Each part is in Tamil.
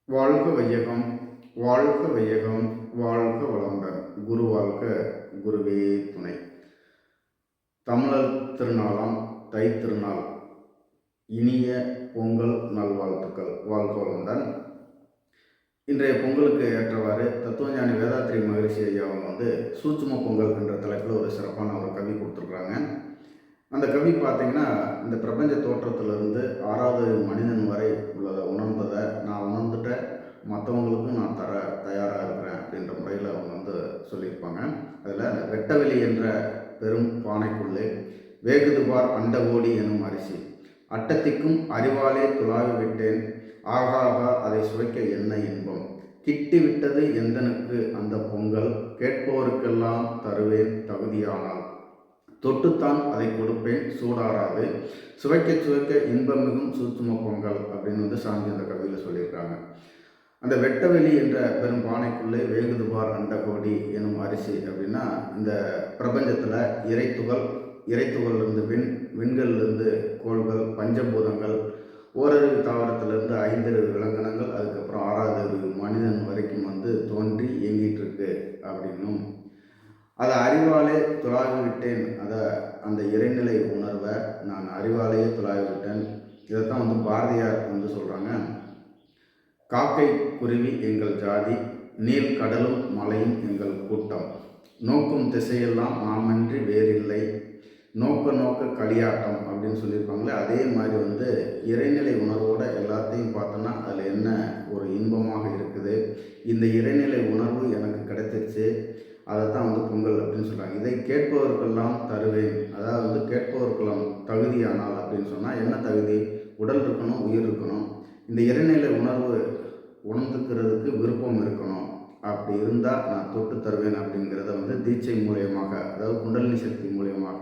வாழ்க வையகம், வாழ்க வையகம், வாழ்க வளமுடன். குரு வாழ்க, குருவே துணை. தமிழர் திருநாளாம் தை திருநாள் இனிய பொங்கல் நல்வாழ்த்துக்கள். வாழ்க வளமுடன். இன்றைய பொங்கலுக்கு ஏற்றவாறு தத்துவஞானி வேதாத்ரி மகரிஷி ஐயா அவங்க சூட்சும பொங்கல் என்ற தலைப்பில் ஒரு சிறப்பான ஒரு கவி கொடுத்துருக்குறாங்க. அந்த கவி பார்த்தீங்கன்னா, இந்த பிரபஞ்ச தோற்றத்திலிருந்து 6வது மனிதன் வரை உள்ளதை உணர்ந்ததை நான் உணர்ந்துட்டேன், மற்றவங்களுக்கும் நான் தயாராக இருக்கிறேன் அப்படின்ற முறையில் அவங்க சொல்லியிருப்பாங்க. அதில் அந்த வெட்டவெளி என்ற பெரும் பானைக்குள்ளே வேகுதுபார் அண்டகோடி எனும் அரிசி, அட்டத்திக்கும் அறிவாலே துளாவி விட்டேன், ஆகாகா அதை சுவைக்க என்ன இன்பம், கிட்டி விட்டது எந்தனுக்கு அந்த பொங்கல், கேட்போருக்கெல்லாம் தருவேன் தகுதியானால், தொட்டுத்தான் அதை கொடுப்பேன் சூடாராது, சுவைக்க சுவைக்க இன்பமிகும் சூட்சும பொங்கல் அப்படின்னு சாமி அந்த கவியில் சொல்லியிருக்காங்க. அந்த வெட்டவெளி என்ற பெரும் பானைக்குள்ளே வேகுதுபார் அண்டகோடி எனும் அரிசி அப்படின்னா, இந்த பிரபஞ்சத்தில் இறைத்துகள்லேருந்து விண்கள்லேருந்து கோள்கள், பஞ்சபூதங்கள், ஓரறிவு தாவரத்திலிருந்து 5 விலங்கினங்கள், அதுக்கப்புறம் 6வது மனிதன் வரைக்கும் தோன்றி இயங்கிட்டு இருக்கு அப்படின்னும், அதை அறிவாலே துளாவி விட்டேன், அந்த இறைநிலை உணர்வை நான் அறிவாலேயே துளாவி விட்டேன். இதைத்தான் பாரதியார் சொல்கிறாங்க. காக்கை குருவி எங்கள் ஜாதி, நீல் கடலும் மலையும் எங்கள் கூட்டம், நோக்கும் திசையெல்லாம் நாமன்றி வேறில்லை, நோக்க நோக்க களியாட்டம் அப்படின்னு சொல்லியிருப்பாங்களே. அதே மாதிரி இறைநிலை உணர்வோடு எல்லாத்தையும் பார்த்தோன்னா அதில் என்ன ஒரு இன்பமாக இருக்குது. இந்த இறைநிலை உணர்வு எனக்கு கிடைச்சிருச்சு, அதை தான் பொங்கல் அப்படின்னு சொல்கிறாங்க. இதை கேட்பவருக்கெல்லாம் தருவேன், அதாவது கேட்பவருக்கெல்லாம் தகுதியானால் அப்படின்னு சொன்னால் என்ன தகுதி? உடல் இருக்கணும், உயிர் இருக்கணும். இந்த இறைநிலை உணர்வு உணர்ந்துக்கிறதுக்கு விருப்பம் இருக்கணும். அப்படி இருந்தால் நான் தொட்டு தருவேன் அப்படிங்கிறத தீட்சை மூலியமாக, அதாவது குண்டலினி சக்தி மூலியமாக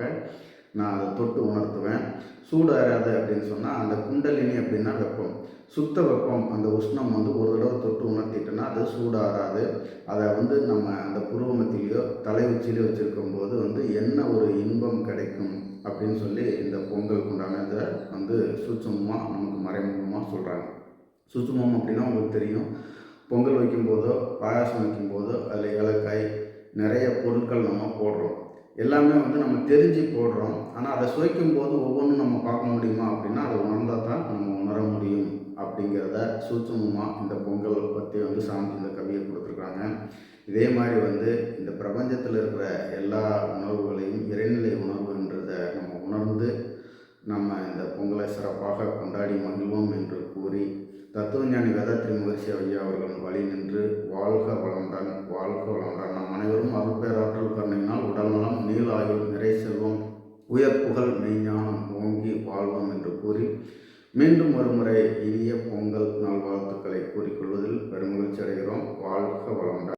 நான் அதை தொட்டு உணர்த்துவேன். சூடு ஆறாது அப்படின்னு சொன்னால், அந்த குண்டலினி அப்படின்னா வெப்பம், சுத்த வெப்பம், அந்த உஷ்ணம் ஒரு தடவை தொட்டு உணர்த்திட்டோன்னா அது சூடாறாது. அதை நம்ம அந்த புருவமத்திலேயோ தலை உச்சியிலையோ வச்சுருக்கும் போது என்ன ஒரு இன்பம் கிடைக்கும் அப்படின்னு சொல்லி இந்த பொங்கலுக்கு உண்டானதை சூட்சமமாக நமக்கு மறைமுகமாக சொல்கிறாங்க. சூட்சமம் அப்படின்னா உங்களுக்கு தெரியும், பொங்கல் வைக்கும்போதோ பாயாசம் வைக்கும்போதோ அதில் ஏலக்காய் நிறைய பொருட்கள் நம்ம போடுறோம். எல்லாமே நம்ம தெரிஞ்சு போடுறோம். ஆனால் அதை சுவைக்கும் போது ஒவ்வொன்றும் நம்ம பார்க்க முடியுமா அப்படின்னா, அதை உணர்ந்தால் தான் நம்ம உணர முடியும் அப்படிங்கிறத சூட்சமமாக இந்த பொங்கல் பற்றி சாமி இந்த கவியை கொடுத்துருக்காங்க. இதே மாதிரி இந்த பிரபஞ்சத்தில் இருக்கிற எல்லா உணர்வுகளையும் இறைநிலை உணர்வுன்றதை நம்ம உணர்ந்து நம்ம இந்த பொங்கலை சிறப்பாக கொண்டாடி மகிழ்வோம் என்று கூறி, தத்துவஞானி வேதாத்ரி மகரிஷி ஐயா அவர்கள் வழி நின்று வாழ்க வளமுடன், வாழ்க வளமுடன். நம் அனைவரும் அருட்பேராற்றல் கருணையினால் உடல் நலம், நீலாயுள், நிறை செல்வம், உயர் புகழ், மெய்ஞானம் ஓங்கி வாழ்வோம் என்று கூறி, மீண்டும் ஒருமுறை இனிய பொங்கல் நல்வாழ்த்துக்களை கூறிக்கொள்வதில் பெருமகிழ்ச்சி அடைகிறோம். வாழ்க வளமுடன்.